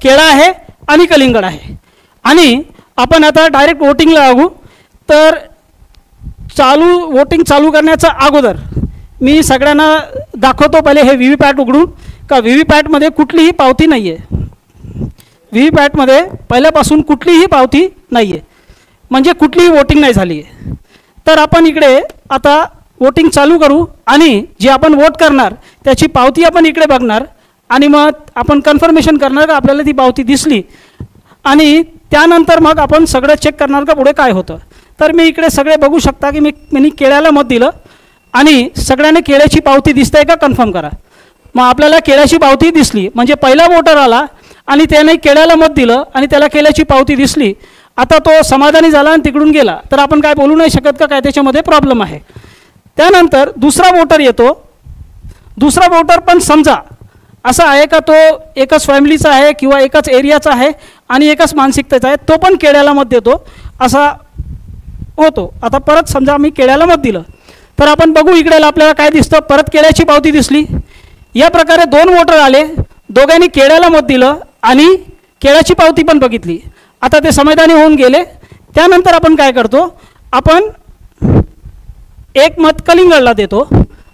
केळा आहे आणि कलिंगड आहे. आणि आपण आता डायरेक्ट वोटिंगला लागू. तर वोटिंग चालू करण्याच्या अगोदर मी सगळ्यांना दाखवतो पहिले हे व्हीव्हीपॅट उघडून का व्हीव्हीपॅटमध्ये कुठलीही पावती नाही आहे. व्हीव्हीपॅटमध्ये पहिल्यापासून कुठलीही पावती नाही आहे, म्हणजे कुठलीही वोटिंग नाही झाली आहे. तर आपण इकडे आता वोटिंग चालू करू आणि जे आपण वोट करणार त्याची पावती आपण इकडे बघणार आणि मग आपण कन्फर्मेशन करणार का आपल्याला ती पावती दिसली आणि त्यानंतर मग आपण सगळं चेक करणार का पुढे काय होतं. तर मी इकडे सगळे बघू शकता की मी केळ्याला मत दिलं आणि सगळ्यांना केळ्याची पावती दिसते का कन्फर्म करा. मग आपल्याला केळ्याची पावती दिसली म्हणजे पहिला वोटर आला आणि त्याने केळ्याला मत दिलं आणि त्याला केळ्याची पावती दिसली. आता तो समाधानी झाला आणि तिकडून गेला तर आपण काय बोलू नाही शकत का काय त्याच्यामध्ये प्रॉब्लेम आहे. त्यानंतर दुसरा वोटर येतो. दुसरा वोटर पण समजा असा आहे का तो एकाच फॅमिलीचा आहे किंवा एकाच एरियाचा आहे आणि एकाच मानसिकतेचा आहे, तो पण केळ्याला मत देतो असा होतो. आता परत समजा मी केळ्याला मत दिलं तर आपण बघू इकडे आपल्याला काय दिसतं, परत केळ्याची पावती दिसली. या प्रकारे दोन वोटर आले, दोघांनी केळ्याला मत दिलं आणि केळ्याची पावती पण बघितली. आता ते समाधानी होऊन गेले. त्यानंतर आपण काय करतो, आपण एक मत कलिंगडला देतो.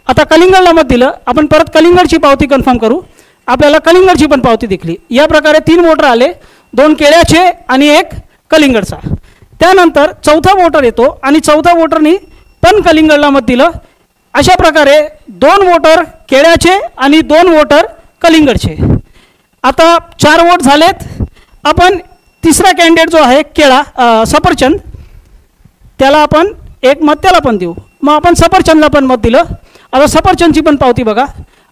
आता कलिंगडला मत दिलं, आपण परत कलिंगडची पावती कन्फर्म करू. आपल्याला कलिंगडची पण पावती दिसली. या प्रकारे 3 वोटर आले, 2 केळ्याचे आणि 1 कलिंगडचा. त्यानंतर चौथा वोटर येतो आणि चौथा वोटरनी पण कलिंगडला मत दिलं. अशा प्रकारे 2 वोटर केळ्याचे आणि 2 वोटर कलिंगडचे. आता 4 वोट झालेत. आपण तिसरा कॅन्डिडेट जो आहे सफरचंद, त्याला आपण 1 मत त्याला पण देऊ. मग आपण सफरचंदला पण मत दिलं. आता सफरचंदची पण पावती बघा.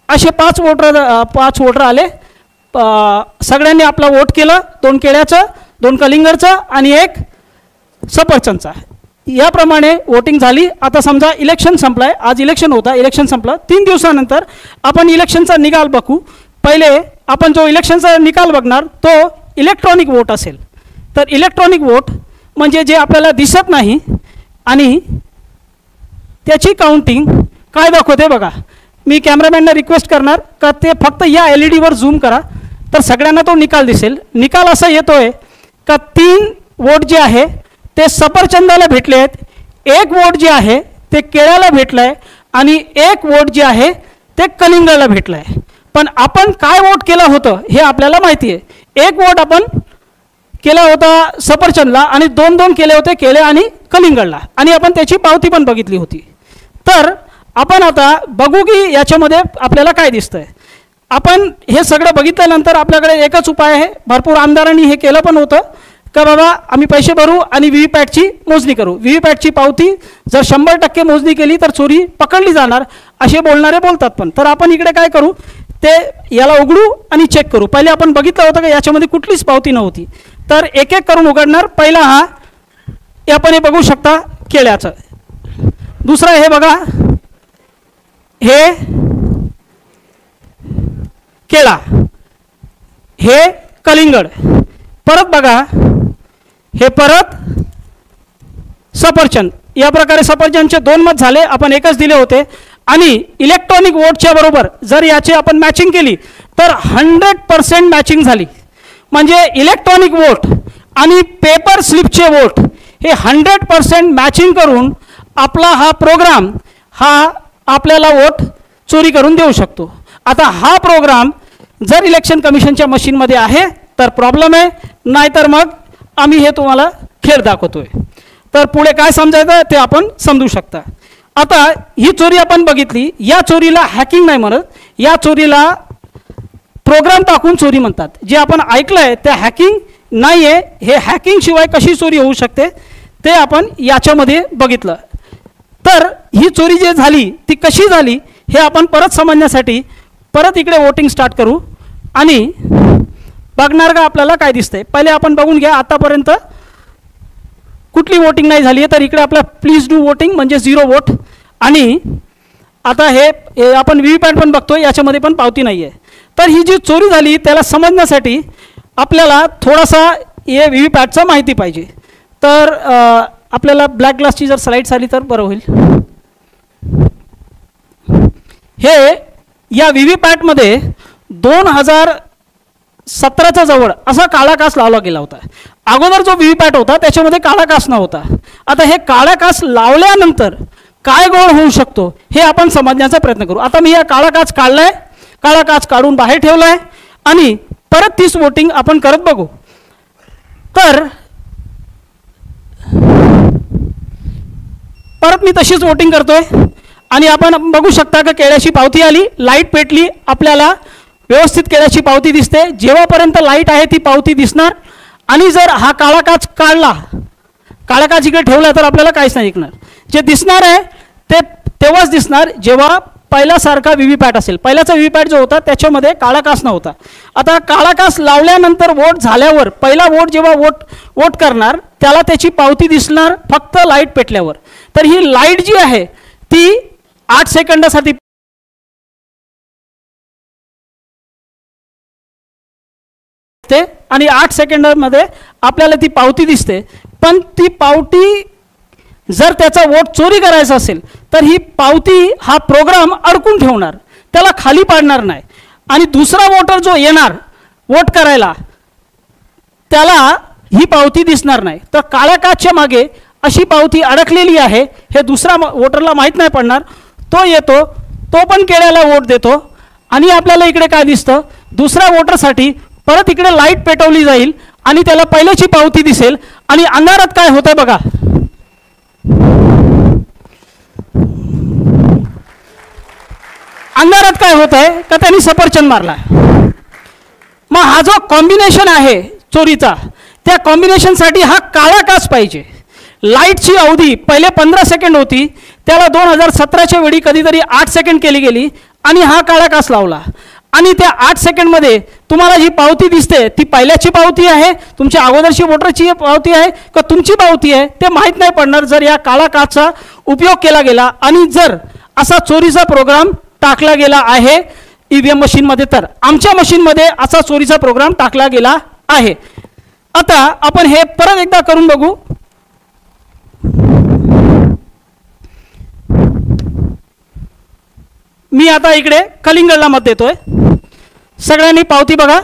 असे 5 वोटर आले. सगळ्यांनी आपला वोट केलं, 2 केळ्याचं, 2 कलिंगडचं आणि 1 सफरचंदचा. याप्रमाणे वोटिंग झाली. आता समजा इलेक्शन संपलं आहे, आज इलेक्शन होता, इलेक्शन संपलं. 3 दिवसानंतर आपण इलेक्शनचा निकाल बघू. पहिले आपण जो इलेक्शनचा निकाल बघणार तो इलेक्ट्रॉनिक वोट असेल. तर इलेक्ट्रॉनिक वोट म्हणजे जे आपल्याला दिसत नाही आणि त्याची काउंटिंग काय दाखवते बघा. मी कॅमेरामॅनला रिक्वेस्ट करणार का ते फक्त या LED वर झूम करा तर सगळ्यांना तो निकाल दिसेल. निकाल असा येतोय का 3 वोट जे आहे ते सफरचंदाला भेटले आहेत, 1 वोट जे आहे ते केळ्याला भेटलं आहे आणि 1 वोट जे आहे ते कलिंगडला भेटलं आहे. पण आपण काय वोट केलं होतं हे आपल्याला माहिती आहे. 1 वोट आपण केला होता सफरचंदला आणि 2 केले होते केळे आणि कलिंगडला आणि आपण त्याची पावती पण बघितली होती. तर आपण आता बघू की याच्यामध्ये आपल्याला काय दिसतंय. आपण हे सगळं बघितल्यानंतर आपल्याकडे एकच उपाय आहे. भरपूर आमदारांनी हे केलं पण होतं का बाबा आम्ही पैसे भरू आणि व्हीव्हीपॅटची मोजणी करू. व्हीव्हीपॅटची पावती जर 100% मोजणी केली तर चोरी पकडली जाणार असे बोलणारे बोलतात. पण तर आपण इकडे काय करू, ते याला उघडू आणि चेक करू. पहिले आपण बघितलं होतं की याच्यामध्ये कुठलीच पावती नव्हती. तर एक एक करून उघडणार. पहिला हा आपण हे बघू शकता केळ्याचं. दुसरा हे बघा, हे केळा, हे कलिंगड. परत बघा, हे परत सफरचंद. या प्रकारे सफरचंदचे 2 मत झाले, आपण एकच दिले होते. आणि इलेक्ट्रॉनिक वोटच्या बरोबर जर याची आपण मॅचिंग केली तर 100% मॅचिंग झाली. म्हणजे इलेक्ट्रॉनिक वोट आणि पेपर स्लिपचे वोट हे 100% मॅचिंग करून आपला हा प्रोग्राम हा आपल्याला वोट चोरी करून देऊ शकतो. आता हा प्रोग्राम जर इलेक्शन कमिशनच्या मशीनमध्ये आहे तर प्रॉब्लेम आहे, नाहीतर मग आम्ही हे तुम्हाला खेळ दाखवतोय. तर पुढे काय समजायचं ते आपण समजू शकता. आता ही चोरी आपण बघितली. या चोरीला हॅकिंग नाही म्हणत, या चोरीला प्रोग्राम टाकून चोरी म्हणतात. जे आपण ऐकलंय ते हॅकिंग नाही आहे. हे हॅकिंग शिवाय कशी चोरी होऊ शकते ते आपण याच्यामध्ये बघितलं. तर ही चोरी जी झाली ती कशी झाली हे आपण परत समजण्यासाठी परत इकडे वोटिंग स्टार्ट करू आणि बघणार का आपल्याला काय दिसतंय. पहिले आपण बघून घ्या आतापर्यंत कुठली वोटिंग नाही झाली आहे. तर इकडे आपला प्लीज डू वोटिंग म्हणजे 0 वोट. आणि आता हे आपण व्हीव्हीपॅट पण बघतोय, याच्यामध्ये पण पावती नाही आहे. तर ही जी चोरी झाली त्याला समजण्यासाठी आपल्याला थोडासा हे व्हीव्हीपॅटचा माहिती पाहिजे. तर आपल्याला ब्लॅक ग्लासची जर स्लाईड्स आली तर बरं होईल. हे या व्हीव्हीपॅटमध्ये 17च्या जवळ असा काळा काच लावला गेला होता. अगोदर जो व्हीव्हीपॅट होता त्याच्यामध्ये काळा काच नव्हता. आता हे काळा काच लावल्यानंतर काय गोळ होऊ शकतो हे आपण समजण्याचा प्रयत्न करू. आता मी हा काळा काच काढलाय, काळा काच काढून बाहेर ठेवलाय आणि परत तीच वोटिंग आपण करत बघू. तर परत मी तशीच वोटिंग करतोय आणि आपण बघू शकता की केळ्याची पावती आली, लाईट पेटली, आपल्याला व्यवस्थित केळ्याची पावती दिसते. जेव्हापर्यंत लाईट आहे ती पावती दिसणार. आणि जर हा काळा काच काढला, काळा काच इकडे ठेवला तर आपल्याला काहीच नाही दिसणार. जे दिसणार आहे ते तेव्हाच दिसणार जेव्हा पहिल्यासारखा व्हीव्हीपॅट असेल. पहिल्याचा व्हीव्हीपॅट जो होता त्याच्यामध्ये काळा काच नव्हता. आता काळा काच लावल्यानंतर वोट झाल्यावर पहिला वोट जेव्हा वोट करणार त्याला त्याची पावती दिसणार फक्त लाईट पेटल्यावर. तर ही लाईट जी आहे ती 8 सेकंदासाठी आणि 8 सेकंदामध्ये आपल्याला ती पावती दिसते. पण ती पावती जर त्याचा वोट चोरी करायचा असेल तर ही पावती हा प्रोग्राम अडकून ठेवणार, त्याला खाली पाडणार नाही. आणि दुसरा वोटर जो येणार वोट करायला त्याला ही पावती दिसणार नाही. तर काळ्या काचच्या मागे अशी पावती अडकलेली आहे हे दुसरा वोटरला माहीत नाही पडणार. तो येतो, तो पण केळ्याला वोट देतो आणि आपल्याला इकडे काय दिसतं, दुसऱ्या वोटरसाठी परत इकडे लाईट पेटवली जाईल आणि त्याला पहिल्याची पावती दिसेल. आणि अंधारात काय होतंय बघा, अंधारात काय होत आहे का त्यांनी सफरचंद मारला. मग हा जो कॉम्बिनेशन आहे चोरीचा, त्या कॉम्बिनेशनसाठी हा काळा काच पाहिजे. लाईटची अवधी पहिले 15 सेकंड होती, त्याला 2017च्या वेळी कधीतरी 8 सेकंड केली गेली आणि हा काळा काच लावला. आणि त्या 8 सेकंडमध्ये तुम्हाला जी पावती दिसते ती पहिल्याची पावती आहे, तुमच्या अगोदरची वोटरची पावती आहे का तुमची पावती आहे ते माहीत नाही पडणार जर या काळा काचचा उपयोग केला गेला आणि जर असा चोरीचा प्रोग्राम टाकला गेला आहे ईव्हीएम मशीनमध्ये. तर आमच्या मशीनमध्ये असा चोरीचा प्रोग्राम टाकला गेला आहे. आता आपण हे परत एकदा करून बघू. मी आता इकडे कलिंगडला मत देतोय. सगळ्यांनी पावती बघा,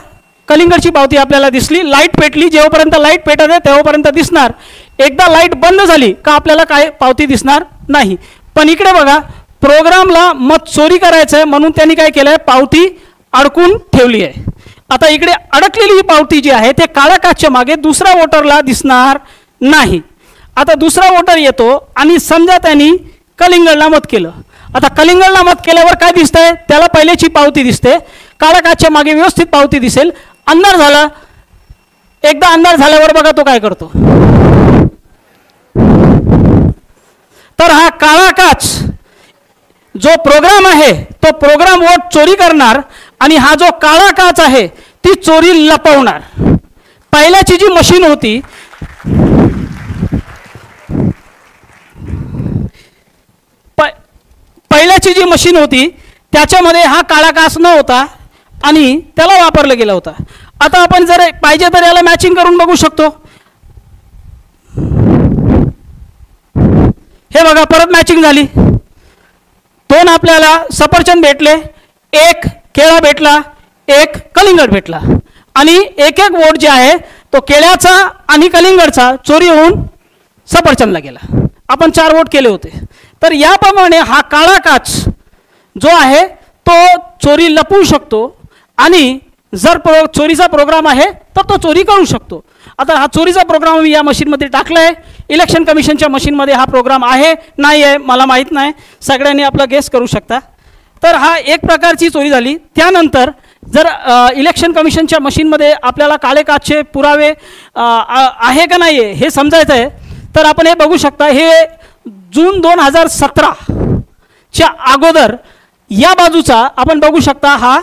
कलिंगडची पावती आपल्याला दिसली, लाईट पेटली. जेव्हापर्यंत लाईट पेटत आहे तेव्हापर्यंत दिसणार. एकदा लाईट बंद झाली का आपल्याला काय पावती दिसणार नाही. पण इकडे बघा, प्रोग्रामला मत चोरी करायचं आहे म्हणून त्यांनी काय केलं आहे, पावती अडकून ठेवली आहे. आता इकडे अडकलेली ही पावती जी आहे ते काळ्या काचच्या मागे दुसऱ्या वोटरला दिसणार नाही. आता दुसरा वोटर येतो आणि समजा त्यांनी कलिंगडला मत केलं. आता कलिंगडला मत केल्यावर काय दिसतंय, त्याला पहिल्याची पावती दिसते, काळ्या काचच्या मागे व्यवस्थित पावती दिसेल. अंधार झाला, एकदा अंधार झाल्यावर बघा तो काय करतो. तर हा काळा काच जो प्रोग्राम आहे तो प्रोग्राम वोट चोरी करणार आणि हा जो काळा काच आहे ती चोरी लपवणार. पहिल्याची जी मशीन होती पहिल्याची जी मशीन होती त्याच्यामध्ये हा काळा काच न होता आणि त्याला वापरला गेला होता. आता आपण जर पाहिजे तर याला मॅचिंग करून बघू शकतो. हे बघा, परत मॅचिंग झाली. 2 आपल्याला सफरचंद भेटले, 1 केळा भेटला, 1 कलिंगड भेटला आणि एक वोट जे आहे तो केळ्याचा आणि कलिंगडचा चोरी होऊन सफरचंदला गेला. आपण 4 वोट केले होते. तर याप्रमाणे हा काळा काच जो आहे तो चोरी लपवू शकतो आणि जर चोरीचा प्रोग्राम आहे तर तो चोरी करू शकतो. आता हा चोरीचा प्रोग्राम मी या मशीनमध्ये टाकला आहे. इलेक्शन कमिशनच्या मशीनमध्ये हा प्रोग्राम आहे नाही आहे मला माहीत नाही, सगळ्यांनी आपला गेस करू शकता. तर हा एक प्रकारची चोरी झाली. त्यानंतर जर इलेक्शन कमिशनच्या मशीनमध्ये आपल्याला काळे काचचे पुरावे आहे का नाही आहे हे समजायचं आहे तर आपण हे बघू शकता. हे जून 2017च्या अगोदर या बाजूचा आपण बघू शकता. हा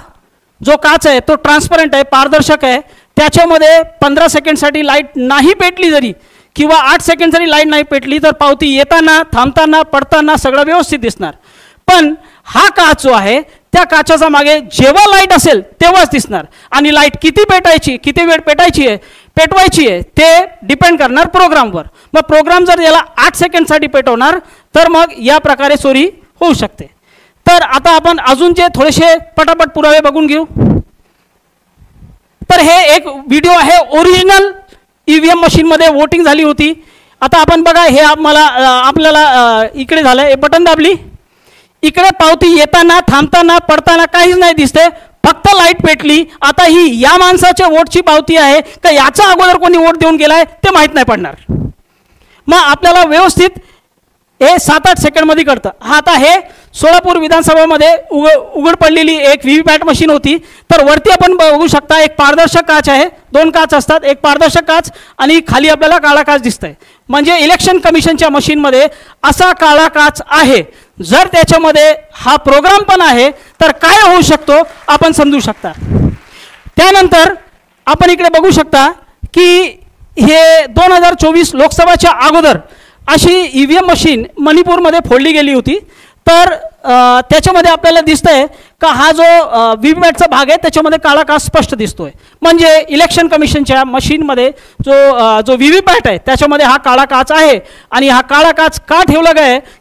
जो काच आहे तो ट्रान्सपरंट आहे, पारदर्शक आहे. त्याच्यामध्ये 15 सेकंडसाठी लाईट नाही पेटली जरी किंवा 8 सेकंड जरी लाईट नाही पेटली तर पावती येताना थांबताना पडताना सगळं व्यवस्थित दिसणार. पण हा काच जो आहे त्या काचाचा मागे जेव्हा लाईट असेल तेव्हाच दिसणार आणि लाईट किती पेटायची, किती वेळ पेटवायची आहे ते डिपेंड करणार प्रोग्रामवर. मग प्रोग्राम जर याला 8 सेकंडसाठी पेटवणार तर मग या प्रकारे चोरी होऊ शकते. तर आता आपण अजून जे थोडेसे पटापट पुरावे बघून घेऊ. तर हे एक व्हिडिओ आहे, ओरिजिनल EVM मशीनमध्ये वोटिंग झाली होती. आता आपण बघा, हे आपल्याला इकडे झालं, हे बटन दाबली, इकडे पावती येताना थांबताना पडताना काहीच नाही दिसते, फक्त लाईट पेटली. आता ही या माणसाच्या वोटची पावती आहे का याचा अगोदर कोणी वोट देऊन गेलाय ते माहीत नाही पडणार. मग आपल्याला व्यवस्थित हे 7-8 सेकंडमध्ये कळतं. हा आता हे सोलापूर विधानसभामध्ये उघड पडलेली एक व्हीव्हीपॅट मशीन होती. तर वरती आपण बघू शकता एक पारदर्शक काच आहे, 2 काच असतात, एक पारदर्शक काच आणि खाली आपल्याला काळा काच दिसतंय. म्हणजे इलेक्शन कमिशनच्या मशीनमध्ये असा काळा काच आहे. जर त्याच्यामध्ये हा प्रोग्राम पण आहे तर काय होऊ शकतो आपण समजू शकता. त्यानंतर आपण इकडे बघू शकता की हे 2024 लोकसभाच्या अगोदर अशी EVM मशीन मणिपूरमध्ये फोडली गेली होती. तर त्याच्यामध्ये आपल्याला दिसतंय का हा जो व्हीव्हीपॅटचा भाग आहे त्याच्यामध्ये काळा काच स्पष्ट दिसतोय. म्हणजे इलेक्शन कमिशनच्या मशीनमध्ये जो व्हीव्हीपॅट आहे त्याच्यामध्ये हा काळा काच आहे. आणि हा काळा काच का ठेवला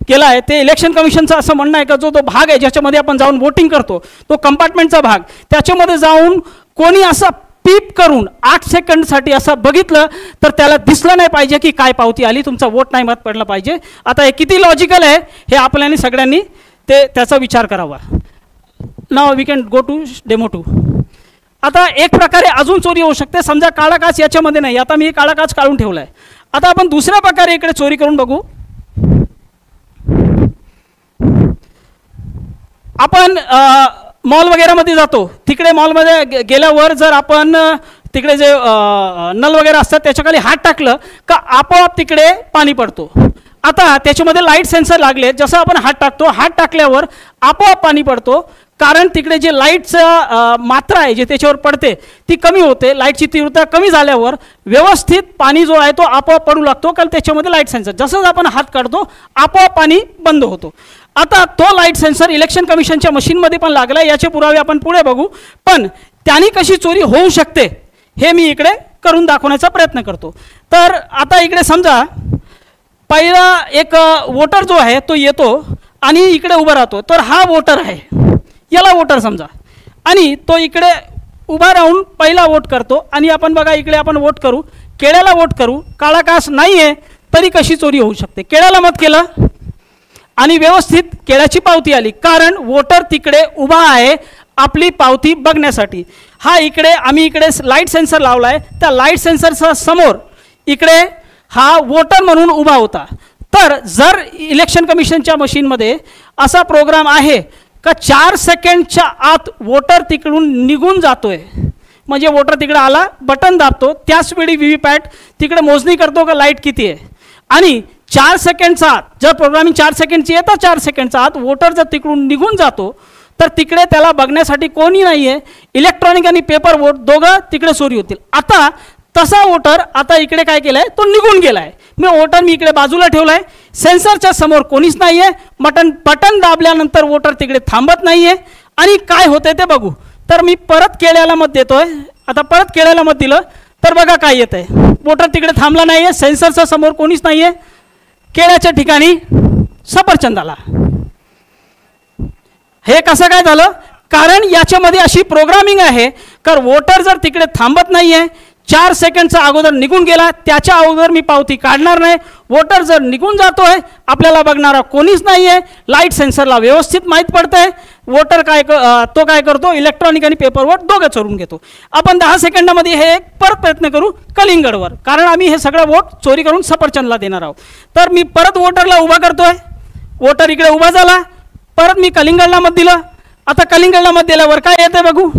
गेला आहे ते इलेक्शन कमिशनचं असं म्हणणं आहे का जो भाग आहे ज्याच्यामध्ये आपण जाऊन वोटिंग करतो तो कंपार्टमेंटचा भाग, त्याच्यामध्ये जाऊन कोणी असा पीप करून 8 सेकंडसाठी असं बघितलं तर त्याला दिसलं नाही पाहिजे की काय पावती आली, तुमचा वोट नाही मत पडला पाहिजे. आता हे किती लॉजिकल आहे हे आपल्याला सगळ्यांनी त्याचा विचार करावा. Now we can go to demo 2. आता एक प्रकारे अजून चोरी होऊ शकते. समजा काळा काच याच्यामध्ये नाही, आता मी काळा काच काढून ठेवला आहे. आता आपण दुसऱ्या प्रकारे इकडे चोरी करून बघू. आपण मॉल वगैरेमध्ये जातो, तिकडे मॉलमध्ये गेल्यावर जर आपण तिकडे जे नल वगैरे असतात त्याच्याखाली हात टाकलं का आपोआप तिकडे पाणी पडतो. आता त्याच्यामध्ये लाईट सेन्सर लागले, जसं आपण हात टाकतो, हात टाकल्यावर आपोआप पाणी पडतो. कारण तिकडे जे लाईटचं मात्रा आहे जे त्याच्यावर पडते ती कमी होते. लाईटची तीव्रता कमी झाल्यावर व्यवस्थित पाणी जो आहे तो आपोआप पडू लागतो, कारण त्याच्यामध्ये लाईट सेन्सर, जसंच आपण हात काढतो आपोआप पाणी बंद होतो. आता तो लाईट सेन्सर इलेक्शन कमिशनच्या मशीनमध्ये पण लागला. याचे पुरावे आपण पुढे बघू. पण त्याने कशी चोरी होऊ शकते हे मी इकडे करून दाखवण्याचा प्रयत्न करतो. तर आता इकडे समजा पहिला एक वोटर जो आहे तो येतो आणि इकडे उभा राहतो. तर हा वोटर आहे, याला वोटर समजा, आणि तो इकडे उभा राहून पहिला वोट करतो. आणि आपण बघा इकडे आपण वोट करू, केळ्याला वोट करू, काळा काच नाही आहे तरी कशी चोरी होऊ शकते. केळ्याला मत केलं आणि व्यवस्थित केळ्याची पावती आली, कारण वोटर तिकडे उभा आहे आपली पावती बघण्यासाठी. हा इकडे आम्ही इकडे लाईट सेन्सर लावला आहे, त्या लाईट सेन्सरचा समोर इकडे हा वोटर म्हणून उभा होता. तर जर इलेक्शन कमिशनच्या मशीनमध्ये असा प्रोग्राम आहे का 4 सेकंडच्या आत वोटर तिकडून निघून जातोय, म्हणजे वोटर तिकडे आला, बटन दाबतो, त्याच वेळी व्हीव्हीपॅट तिकडे मोजणी करतो का लाईट किती आहे. आणि 4 सेकंडचा आत जर प्रोग्रामिंग 4 सेकंडची आहे तर 4 सेकंडचा आत वोटर जर तिकडून निघून जातो तर तिकडे त्याला बघण्यासाठी कोणी नाही आहे. इलेक्ट्रॉनिक आणि पेपर वोट दोघं तिकडे चोरी होतील. आता तसा वोटर आता इकडे काय केलं आहे तो निघून गेला आहे. वोटर मी इकडे बाजूला ठेवला आहे, सेन्सरच्या समोर कोणीच नाही आहे, बटन दाबल्यानंतर वोटर तिकडे थांबत नाही आहे. आणि काय होतंय ते बघू. तर मी परत केळ्याला मत देतोय. आता परत केळ्याला मत दिलं तर बघा काय येत आहे, वोटर तिकडे थांबला नाही आहे, सेन्सरच्या समोर कोणीच नाही आहे, केळ्याच्या ठिकाणी सफरचंद आला. हे कसं काय झालं, कारण याच्यामध्ये अशी प्रोग्रामिंग आहे तर वोटर जर तिकडे थांबत नाही आहे, 4 सेकंडचा अगोदर निघून गेला, त्याच्या अगोदर मी पावती काढणार नाही. वोटर जर निघून जातोय, आपल्याला बघणारा कोणीच नाही आहे, लाईट सेन्सरला व्यवस्थित माहीत पडतंय, वोटर तो काय करतो, इलेक्ट्रॉनिक आणि पेपर वोट दोघं चोरून घेतो. आपण 10 सेकंडामध्ये हे एक परत प्रयत्न करू कलिंगडवर, कारण आम्ही हे सगळं वोट चोरी करून सफरचंदला देणार आहोत. तर मी परत वोटरला उभा करतोय, वोटर इकडे उभा झाला, परत मी कलिंगडला मत दिलं. आता कलिंगडला मत दिल्यावर काय येते बघू,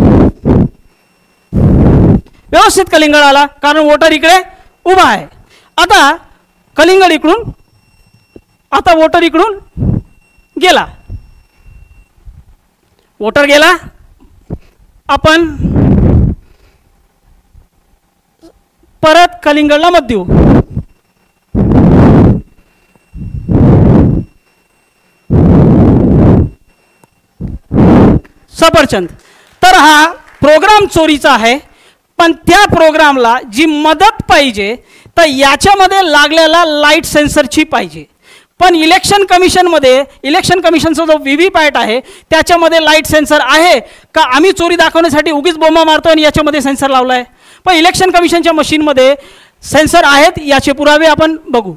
व्यवस्थित कलिंगड आला, कारण वोटर इकडे उभा आहे. आता कलिंगड इकडून, आता वोटर इकडून गेला, वोटर गेला. आपण परत कलिंगडला मत देऊ. सफरचंद. तर हा प्रोग्राम चोरीचा आहे, पण त्या प्रोग्रामला जी मदत पाहिजे तर याच्यामध्ये लागलेला लाईट सेन्सरची पाहिजे. पण इलेक्शन कमिशनचा जो व्हीव्हीपॅट आहे त्याच्यामध्ये लाईट सेन्सर आहे का? आम्ही चोरी दाखवण्यासाठी उगीच बोंबा मारतो आणि याच्यामध्ये सेन्सर लावला आहे. पण इलेक्शन कमिशनच्या मशीनमध्ये सेन्सर आहेत, याचे पुरावे आपण बघू.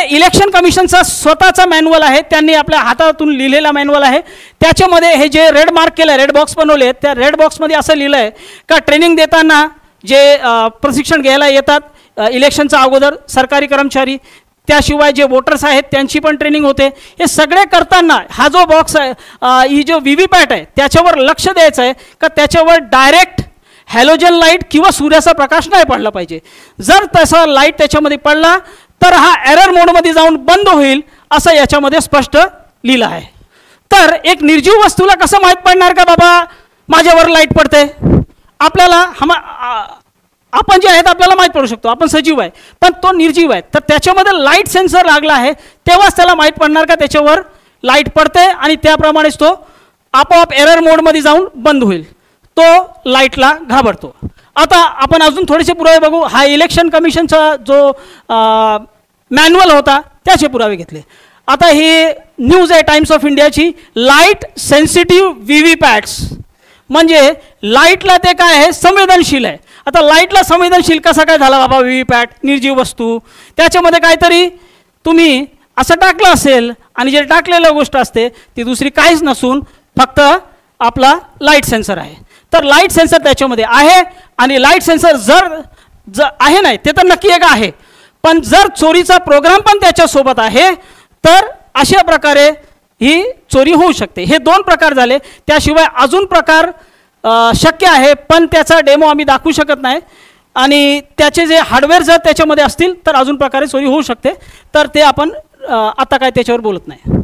इलेक्शन कमिशनचा स्वतःचा मॅन्युअल आहे, त्यांनी आपल्या हातातून लिहिलेला मॅन्युअल आहे. त्याच्यामध्ये हे जे रेड मार्क केलं, रेड बॉक्स बनवले आहेत, त्या रेड बॉक्समध्ये असं लिहिलं आहे का ट्रेनिंग देताना जे प्रशिक्षण घ्यायला येतात इलेक्शनच्या अगोदर सरकारी कर्मचारी, त्याशिवाय जे वोटर्स आहेत त्यांची पण ट्रेनिंग होते. हे सगळे करताना हा जो बॉक्स आहे, ही जो व्हीव्हीपॅट आहे त्याच्यावर लक्ष द्यायचं आहे का त्याच्यावर डायरेक्ट हॅलोजन लाईट किंवा सूर्याचा प्रकाश नाही पडला पाहिजे. जर तसा लाईट त्याच्यामध्ये पडला तर हा एरर मोडमध्ये जाऊन बंद होईल असं याच्यामध्ये स्पष्ट लिहिलं आहे. तर एक निर्जीव वस्तूला कसं माहीत पडणार का बाबा माझ्यावर लाईट पडते? आपल्याला आपण जे आहेत आपल्याला माहीत पडू शकतो, आपण सजीव आहे, पण तो निर्जीव आहे. तर त्याच्यामध्ये लाईट सेन्सर लागला आहे तेव्हाच त्याला माहीत पडणार का त्याच्यावर लाईट पडते आणि त्याप्रमाणेच तो आपोआप एरर मोडमध्ये जाऊन बंद होईल, तो लाईटला घाबरतो. आता आपण अजून थोडेसे पुरावे बघू. हा इलेक्शन कमिशनचा जो मॅन्युअल होता त्याचे पुरावे घेतले. आता ही न्यूज आहे टाइम्स ऑफ इंडियाची, लाईट सेन्सिटिव्ह व्हीव्हीपॅट्स, म्हणजे लाईटला ते काय आहे, संवेदनशील आहे. आता लाईटला संवेदनशील कसा काय झाला बाबा व्हीव्हीपॅट, निर्जीव वस्तू, त्याच्यामध्ये काहीतरी तुम्ही असं टाकलं असेल आणि जे टाकलेलं गोष्ट असते ती दुसरी काहीच नसून फक्त आपला लाईट सेन्सर आहे. तर लाईट सेन्सर त्याच्यामध्ये आहे आणि लाईट सेन्सर जर आहे नाही ते तर नक्की एक आहे, पण जर चोरीचा प्रोग्राम पण त्याच्यासोबत आहे तर अशा प्रकारे ही चोरी होऊ शकते. हे दोन प्रकार झाले. त्याशिवाय अजून प्रकार शक्य आहे, पण त्याचा डेमो आम्ही दाखवू शकत नाही आणि त्याचे जे हार्डवेअर जर त्याच्यामध्ये असतील तर अजून प्रकारे चोरी होऊ शकते. तर ते आपण आता काय त्याच्यावर बोलत नाही.